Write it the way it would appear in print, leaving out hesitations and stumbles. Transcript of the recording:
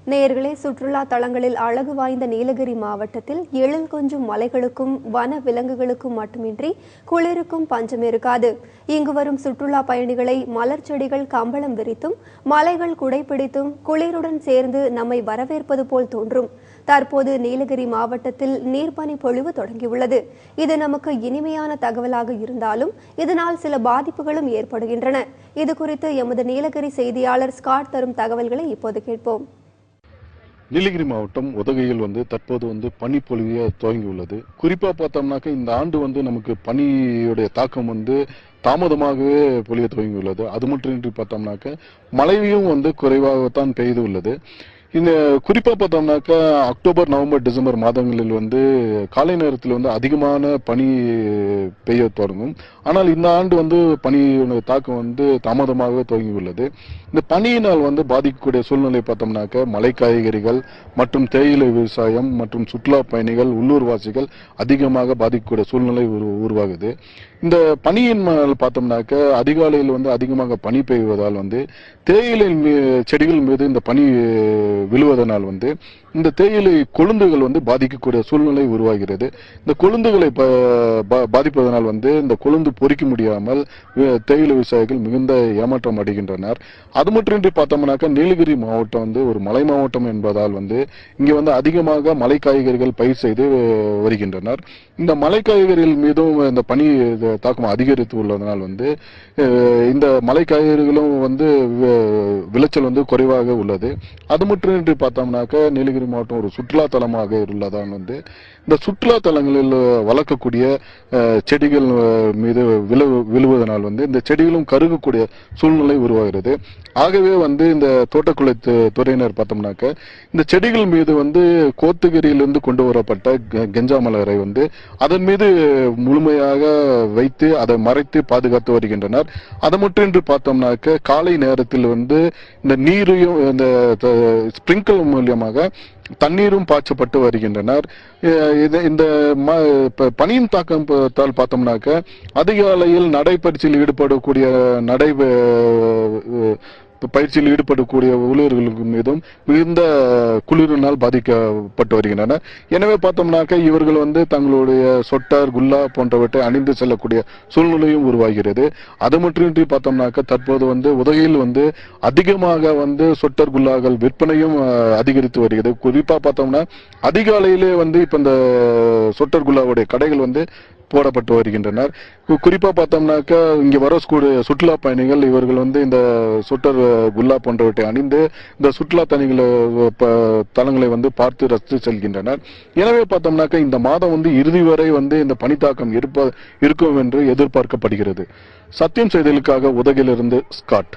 நேயர்களே, சுற்றுலா தலங்களில் அழகு வாய்ந்த நீலகிரி மாவட்டத்தில் எழில் கொஞ்சும் மலைகளுக்கும் வன விலங்குகளுக்கும் மட்டுமின்றி குளிருக்கும் பஞ்சம் இருக்காது. இங்கு வரும் சுற்றுலா பயணிகளை மலர் செடிகள் கம்பளம் விரித்தும் மலைகள் குடைபிடித்தும் குளிருடன் சேர்ந்து நம்மை வரவேற்பது போல் தோன்றும். தற்போது நீலகிரி மாவட்டத்தில் நீர்பனி பொழிவு தொடங்கியுள்ளது. இது நமக்கு இனிமையான தகவலாக இருந்தாலும் இதனால் சில பாதிப்புகளும் ஏற்படுகின்றன. இது குறித்து எமது நீலகிரி செய்தியாளர் ஸ்காட் தரும் தகவல்களை இப்போது கேட்போம். நீலகிரி மாவட்டம் உதகையில் தற்போது பனிப்பொழிவு துவங்கியுள்ளது. குறிப்பா பார்த்தோம்னாக்க இந்த ஆண்டு நமக்கு பனியுடைய தாக்கம் தாமதமாகவே பொழிய துவங்கியுள்ளது. அது மட்டுமின்றி பார்த்தோம்னாக்க மழையும் குறைவாகத்தான் பெய்து உள்ளது. இந்த குறிப்பா பார்த்தோம்னாக்கா அக்டோபர், நவம்பர், டிசம்பர் மாதங்களில் காலை நேரத்தில் அதிகமான பனி பெய்ய தொடங்கும். ஆனால் இந்த ஆண்டு பனியுடைய தாக்கம் தாமதமாக துவங்கியுள்ளது. இந்த பனியினால் பாதிக்கக்கூடிய சூழ்நிலை பார்த்தோம்னாக்க மலை காய்கறிகள் மற்றும் தேயிலை விவசாயம் மற்றும் சுற்றுலா பயணிகள், உள்ளூர்வாசிகள் அதிகமாக பாதிக்கக்கூடிய சூழ்நிலை உருவாகுது. இந்த பனியின் பார்த்தோம்னாக்க அதிகாலையில் அதிகமாக பனி பெய்வதால் தேயிலை செடிகள் மீது இந்த பனி விழுவதனால் இந்த தேயிலை கொழுந்துகள் பாதிக்கக்கூடிய சூழ்நிலை உருவாகிறது. இந்த கொழுந்துகளை பாதிப்பதனால் இந்த கொழுந்து பொறிக்க முடியாமல் தேயிலை விவசாயிகள் மிகுந்த ஏமாற்றம் அடைகின்றனர். அது மட்டுமின்றி பார்த்தோம்னாக்க நீலகிரி மாவட்டம் ஒரு மலை மாவட்டம் என்பதால் இங்க அதிகமாக மலை காய்கறிகள் பயிர் செய்து வருகின்றனர். இந்த மலை காய்கறிகள் மீதும் இந்த பனி தாக்கம் அதிகரித்து உள்ளதனால் இந்த மலை காய்கறிகளும் விளைச்சல் குறைவாக உள்ளது. அது மட்டுமின்றி பார்த்தோம்னாக்க நீலகிரி மாவட்டம் ஒரு சுற்றுலா தலமாக உள்ளதால் இந்த சுற்றுலா தலங்களில் வளர்க்கக்கூடிய செடிகள் மீது விழுவதனால் இந்த செடிகளும் கருகக்கூடிய சூழ்நிலை உருவாகிறது. ஆகவே இந்த தோட்டக்கலை துறையினர் பார்த்தோம்னாக்க இந்த செடிகள் மீது கோத்தகிரியிலிருந்து கொண்டு வரப்பட்ட கெஞ்சா மலரை அதன் மீது முழுமையாக வைத்து அதை மறைத்து பாதுகாத்து வருகின்றனர். அது மட்டுமின்றி பார்த்தோம்னாக்க காலை நேரத்தில் இந்த நீரையும் இந்த ஸ்பிரிங்கிள் மூலியமாக தண்ணீரும் பாய்ச்சப்பட்டு வருகின்றனர். இந்த பனியின் தாக்கத்தால் பார்த்தோம்னாக்க அதிகாலையில் நடைபயிற்சியில் ஈடுபடக்கூடிய பயிற்சியில் ஈடுபடக்கூடிய ஊழியர்களுக்கு மீதும் மிகுந்த குளிரினால் பாதிக்கப்பட்டு வருகின்றனர். எனவே பார்த்தோம்னாக்க இவர்கள் தங்களுடைய சொட்டர், குல்லா போன்றவற்றை அணிந்து செல்லக்கூடிய சூழ்நிலையும் உருவாகிறது. அது மட்டுமின்றி பார்த்தோம்னாக்க தற்போது உதகையில் அதிகமாக சொட்டர், குல்லாக்கள் விற்பனையும் அதிகரித்து வருகிறது. குறிப்பா பார்த்தோம்னா அதிகாலையிலே இப்ப இந்த சொட்டர் குல்லாவுடைய கடைகள் போடப்பட்டு வருகின்றனர். குறிப்பா பார்த்தோம்னாக்க இங்க வரக்கூடிய சுற்றுலா பயணிகள் இவர்கள் இந்த சுட்டர், குல்லா போன்றவற்றை அணிந்து இந்த சுற்றுலா தலங்களை பார்த்து ரசித்து செல்கின்றனர். எனவே பார்த்தோம்னாக்க இந்த மாதம் இறுதி வரை இந்த பனித்தாக்கம் இருக்கும் என்று எதிர்பார்க்கப்படுகிறது. சத்தியம் செய்திகளுக்காக உதகையிலிருந்து ஸ்காட்.